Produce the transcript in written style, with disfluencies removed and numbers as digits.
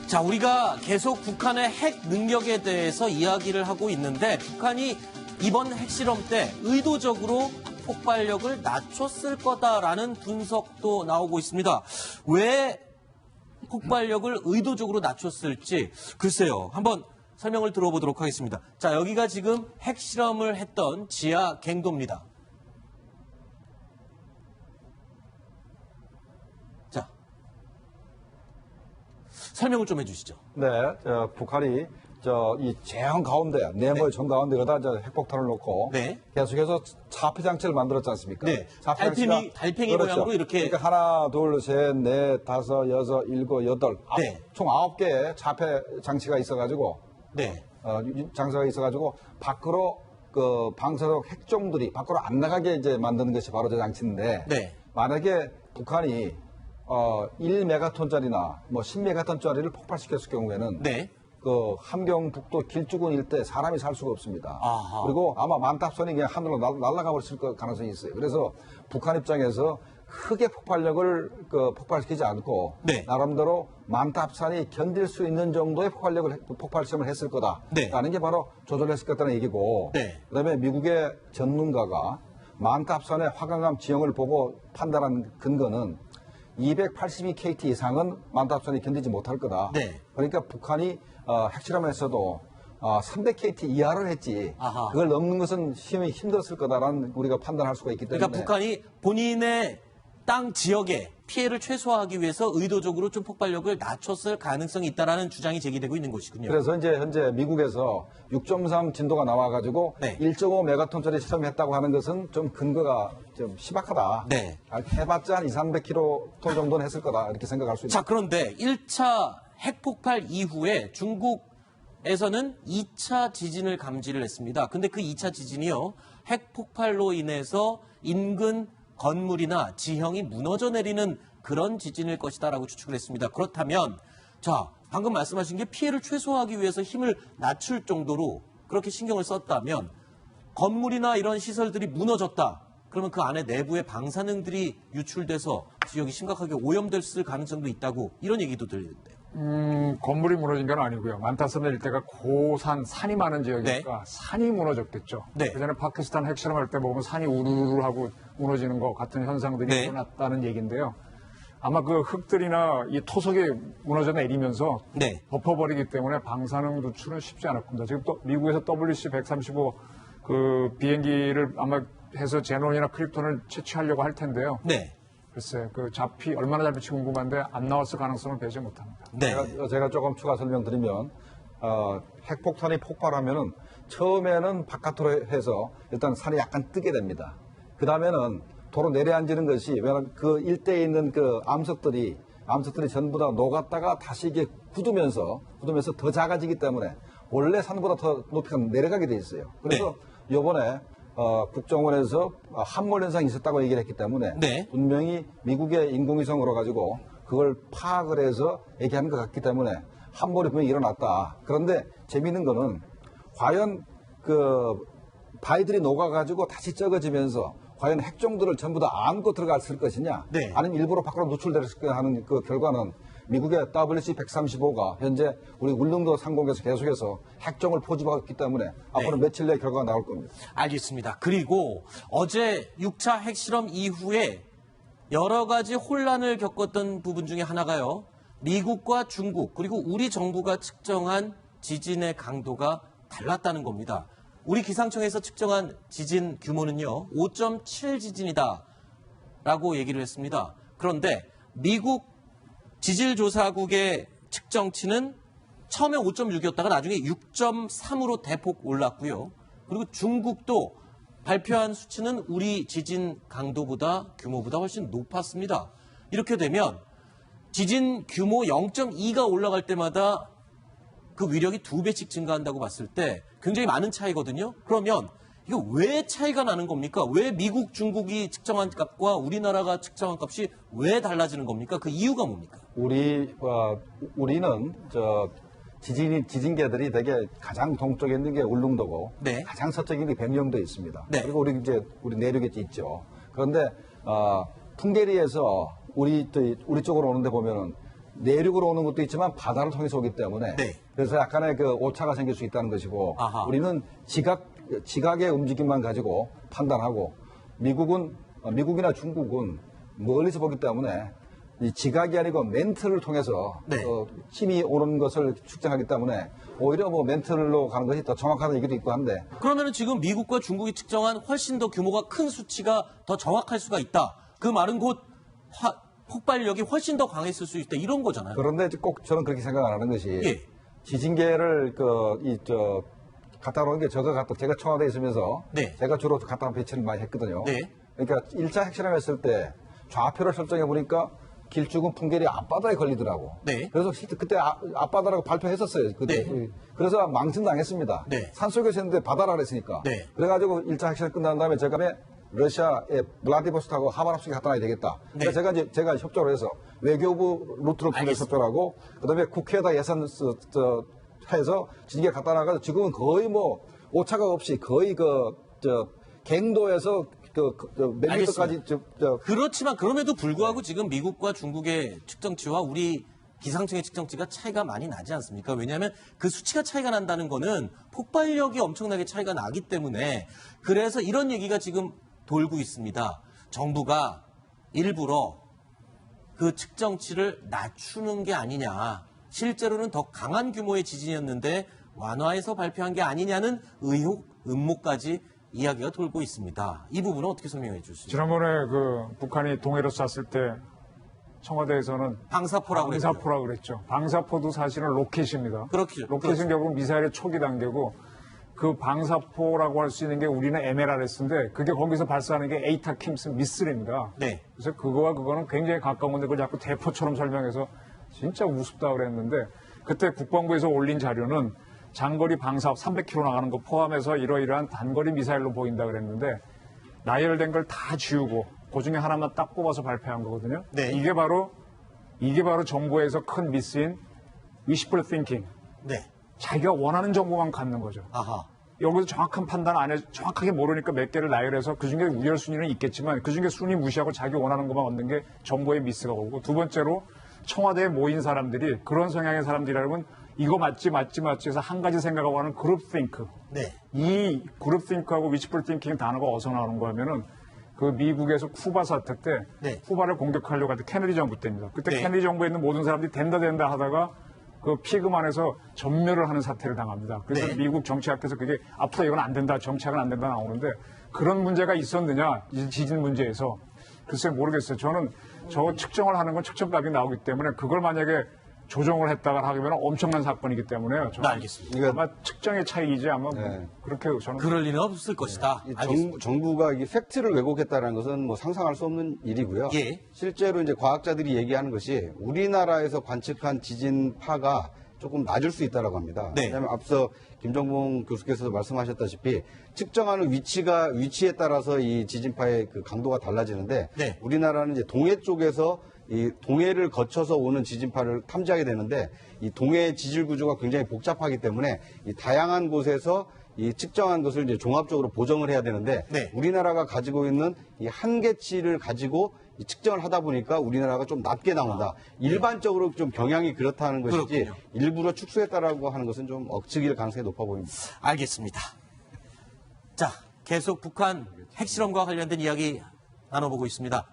자, 우리가 계속 북한의 핵 능력에 대해서 이야기를 하고 있는데 북한이 이번 핵실험 때 의도적으로 폭발력을 낮췄을 거다라는 분석도 나오고 있습니다. 왜 폭발력을 의도적으로 낮췄을지 글쎄요. 한번 설명을 들어보도록 하겠습니다. 자, 여기가 지금 핵실험을 했던 지하 갱도입니다. 자, 설명을 좀 해주시죠. 네, 북한이 이 제한 가운데, 네모의 정 가운데에다 핵폭탄을 놓고 네. 계속해서 자폐 장치를 만들었지 않습니까? 네. 달팽이 그렇죠. 모양으로 이렇게. 그러니까 하나, 둘, 셋, 넷, 다섯, 여섯, 일곱, 여덟. 네. 총 9개의 자폐 장치가 있어가지고. 네. 장치가 있어가지고 밖으로 그 방사적 핵종들이 밖으로 안 나가게 이제 만드는 것이 바로 저 장치인데. 네. 만약에 북한이 1메가톤짜리나 뭐 10메가톤짜리를 폭발시켰을 경우에는. 네. 그 함경북도 길쭉은 일대 사람이 살 수가 없습니다. 아하. 그리고 아마 만탑선이 그냥 하늘로 날아가 버릴 가능성이 있어요. 그래서 북한 입장에서 크게 폭발력을 폭발시키지 않고 네. 나름대로 만탑산이 견딜 수 있는 정도의 폭발 시험을 했을 거다라는 네. 게 바로 조절했을 거다는 얘기고. 네. 그다음에 미국의 전문가가 만탑산의 화강암 지형을 보고 판단한 근거는 282KT 이상은 만탑선이 견디지 못할 거다. 네. 그러니까 북한이 핵실험에서도 300KT 이하를 했지. 아하. 그걸 넘는 것은 힘들었을 거다라는 우리가 판단할 수가 있기 때문에. 그러니까 북한이 본인의 땅 지역에 피해를 최소화하기 위해서 의도적으로 좀 폭발력을 낮췄을 가능성이 있다라는 주장이 제기되고 있는 것이군요. 그래서 이제 현재 미국에서 6.3 진도가 나와가지고 네. 1.5 메가톤짜리 실험했다고 하는 것은 좀 근거가 좀 희박하다. 네. 해봤자 한 200~300kT 정도는 했을 거다 이렇게 생각할 수 있다. 자, 그런데 1차 핵폭발 이후에 중국에서는 2차 지진을 감지를 했습니다. 근데 그 2차 지진이요. 핵폭발로 인해서 인근 건물이나 지형이 무너져 내리는 그런 지진일 것이다라고 추측을 했습니다. 그렇다면 자, 방금 말씀하신 게 피해를 최소화하기 위해서 힘을 낮출 정도로 그렇게 신경을 썼다면 건물이나 이런 시설들이 무너졌다. 그러면 그 안에 내부의 방사능들이 유출돼서 지역이 심각하게 오염됐을 가능성도 있다고 이런 얘기도 들리는데요. 건물이 무너진 건 아니고요. 만타섬 일대가 산이 많은 지역이니까 네. 산이 무너졌겠죠. 네. 그전에 파키스탄 핵실험할 때 보면 산이 우르르 하고 무너지는 것 같은 현상들이 네. 일어났다는 얘기인데요. 아마 그 흙들이나 이 토속이 무너져 내리면서 네. 덮어버리기 때문에 방사능 누출은 쉽지 않을 겁니다. 지금 또 미국에서 WC-135 그 비행기를 아마 해서 제논이나 크립톤을 채취하려고 할 텐데요. 네. 글쎄, 그 얼마나 잡힐지 궁금한데 안 나왔을 가능성을 배제 못합니다. 네. 제가 조금 추가 설명드리면 핵폭탄이 폭발하면은 처음에는 바깥으로 해서 일단 산이 약간 뜨게 됩니다. 그 다음에는 도로 내려앉는 것이 왜냐하면 그 일대에 있는 그 암석들이 전부 다 녹았다가 다시 이게 굳으면서 더 작아지기 때문에 원래 산보다 더 높이가 내려가게 돼 있어요. 그래서 이번에 국정원에서 함몰 현상이 있었다고 얘기를 했기 때문에 네. 분명히 미국의 인공위성으로 가지고 그걸 파악을 해서 얘기하는 것 같기 때문에 함몰이 분명히 일어났다. 그런데 재미있는 거는 과연 그 바위들이 녹아가지고 다시 적어지면서 과연 핵종들을 전부 다 안고 들어갔을 것이냐, 네. 아니면 일부러 밖으로 노출됐을 까 하는 그 결과는 미국의 WC-135가 현재 우리 울릉도 상공에서 계속해서 핵종을 포집하고 있기 때문에 앞으로 며칠 내에 결과가 나올 겁니다. 알겠습니다. 그리고 어제 6차 핵실험 이후에 여러 가지 혼란을 겪었던 부분 중에 하나가요. 미국과 중국 그리고 우리 정부가 측정한 지진의 강도가 달랐다는 겁니다. 우리 기상청에서 측정한 지진 규모는요. 5.7 지진이다 라고 얘기를 했습니다. 그런데 미국 지질조사국의 측정치는 처음에 5.6이었다가 나중에 6.3으로 대폭 올랐고요. 그리고 중국도 발표한 수치는 우리 지진 강도보다 규모보다 훨씬 높았습니다. 이렇게 되면 지진 규모 0.2가 올라갈 때마다 그 위력이 2배씩 증가한다고 봤을 때 굉장히 많은 차이거든요. 그러면 이거 왜 차이가 나는 겁니까? 왜 미국, 중국이 측정한 값과 우리나라가 측정한 값이 왜 달라지는 겁니까? 그 이유가 뭡니까? 우리는 지진계들이 되게 가장 동쪽에 있는 게 울릉도고 네. 가장 서쪽에 있는 게 백령도에 있습니다. 네. 그리고 우리 내륙에 있죠. 그런데 풍계리에서 우리 쪽으로 오는데 보면은 내륙으로 오는 것도 있지만 바다를 통해서 오기 때문에 네. 그래서 약간의 그 오차가 생길 수 있다는 것이고 아하. 우리는 지각의 움직임만 가지고 판단하고 미국이나 중국은 멀리서 보기 때문에 이 지각이 아니고 멘트를 통해서 네. 힘이 오는 것을 측정하기 때문에 오히려 뭐 멘트로 가는 것이 더 정확하다는 얘기도 있고 한데 그러면은 지금 미국과 중국이 측정한 훨씬 더 규모가 큰 수치가 더 정확할 수가 있다. 그 말은 곧 폭발력이 훨씬 더 강했을 수 있다. 이런 거잖아요. 그런데 꼭 저는 그렇게 생각 안 하는 것이 예. 지진계를 갖다 놓은 게 제가 청와대에 있으면서 네. 제가 주로 갖다 배치를 많이 했거든요. 네. 그러니까 1차 핵실험 했을 때 좌표를 설정해 보니까 길쭉은 풍계리 앞바다에 걸리더라고. 네. 그래서 실제 그때 앞바다라고 발표했었어요. 그때. 네. 그래서 망신당했습니다. 네. 산속에서 했는데 바다라 그랬으니까. 네. 그래가지고 1차 핵실험 끝난 다음에 제가 러시아의 블라디보스토크하고 하바rov스크 갖다 놔야 되겠다. 네. 그래서 제가 협조를 해서 외교부 루트를 통해 알겠습니다. 협조를 하고 그다음에 국회에다 예산 해서 지진계 갖다 놔가지고 지금은 거의 뭐 오차가 없이 거의 갱도에서 몇 미터까지 그렇지만 그럼에도 불구하고 지금 미국과 중국의 측정치와 우리 기상청의 측정치가 차이가 많이 나지 않습니까? 왜냐하면 그 수치가 차이가 난다는 거는 폭발력이 엄청나게 차이가 나기 때문에 그래서 이런 얘기가 지금 돌고 있습니다. 정부가 일부러 그 측정치를 낮추는 게 아니냐. 실제로는 더 강한 규모의 지진이었는데 완화해서 발표한 게 아니냐는 의혹, 음모까지 이야기가 돌고 있습니다. 이 부분은 어떻게 설명해 줄 수 있어요? 지난번에 그 북한이 동해로 쐈을 때 청와대에서는 방사포라고 그랬죠. 방사포라고 그랬죠. 방사포도 사실은 로켓입니다. 그렇죠. 로켓은 결국 미사일의 초기 단계고 그 방사포라고 할 수 있는 게 우리는 MLRS인데 그게 거기서 발사하는 게 에이타킴스 미슬입니다. 네. 그래서 그거와 그거는 굉장히 가까운데 그걸 자꾸 대포처럼 설명해서 진짜 우습다 그랬는데 그때 국방부에서 올린 자료는 장거리 방사포 300km 나가는 거 포함해서 이러이러한 단거리 미사일로 보인다 그랬는데 나열된 걸 다 지우고 그 중에 하나만 딱 뽑아서 발표한 거거든요. 네. 이게 바로 정부에서 큰 미스인 wishful thinking. 네. 자기가 원하는 정보만 갖는 거죠. 아하. 여기서 정확한 판단 안 해, 정확하게 모르니까 몇 개를 나열해서 그중에 우열순위는 있겠지만 그중에 순위 무시하고 자기 원하는 것만 얻는 게 정보의 미스가 오고 두 번째로 청와대에 모인 사람들이 그런 성향의 사람들이라면 이거 맞지 해서 한 가지 생각하고 하는 그룹 띵크. 네. 이 그룹 띵크하고 위치풀 띵킹 단어가 어디서 나오는 거냐면은 그 미국에서 쿠바 사태 때 네. 쿠바를 공격하려고 할 때 케네디 정부 때입니다. 그때 네. 케네디 정부에 있는 모든 사람들이 된다 하다가 그 피그만에서 전멸을 하는 사태를 당합니다. 그래서 네. 미국 정치학에서 그게 앞으로 이건 안 된다, 정치학은 안 된다 나오는데 그런 문제가 있었느냐, 이 지진 문제에서 글쎄 모르겠어요. 저는 저 측정을 하는 건 측정값이 나오기 때문에 그걸 만약에 조정을 했다가 하면 엄청난 사건이기 때문에 저는 알겠습니다. 아마 측정의 차이이지 아마 뭐 네. 그렇게 저는 그럴 리는 없을 것이다. 이 알겠습니다. 정부가 이 팩트를 왜곡했다는 것은 뭐 상상할 수 없는 일이고요. 예. 실제로 이제 과학자들이 얘기하는 것이 우리나라에서 관측한 지진파가 조금 낮을 수 있다라고 합니다. 네. 왜냐하면 앞서 김정봉 교수께서도 말씀하셨다시피 측정하는 위치에 따라서 이 지진파의 그 강도가 달라지는데 네. 우리나라는 이제 동해 쪽에서 이 동해를 거쳐서 오는 지진파를 탐지하게 되는데 이 동해 지질 구조가 굉장히 복잡하기 때문에 이 다양한 곳에서 이 측정한 것을 이제 종합적으로 보정을 해야 되는데 네. 우리나라가 가지고 있는 이 한계치를 가지고 이 측정을 하다 보니까 우리나라가 좀 낮게 나온다. 일반적으로 좀 경향이 그렇다는 것이지 그렇군요. 일부러 축소했다라고 하는 것은 좀 억측일 가능성이 높아 보입니다. 알겠습니다. 자, 계속 북한 핵실험과 관련된 이야기 나눠보고 있습니다.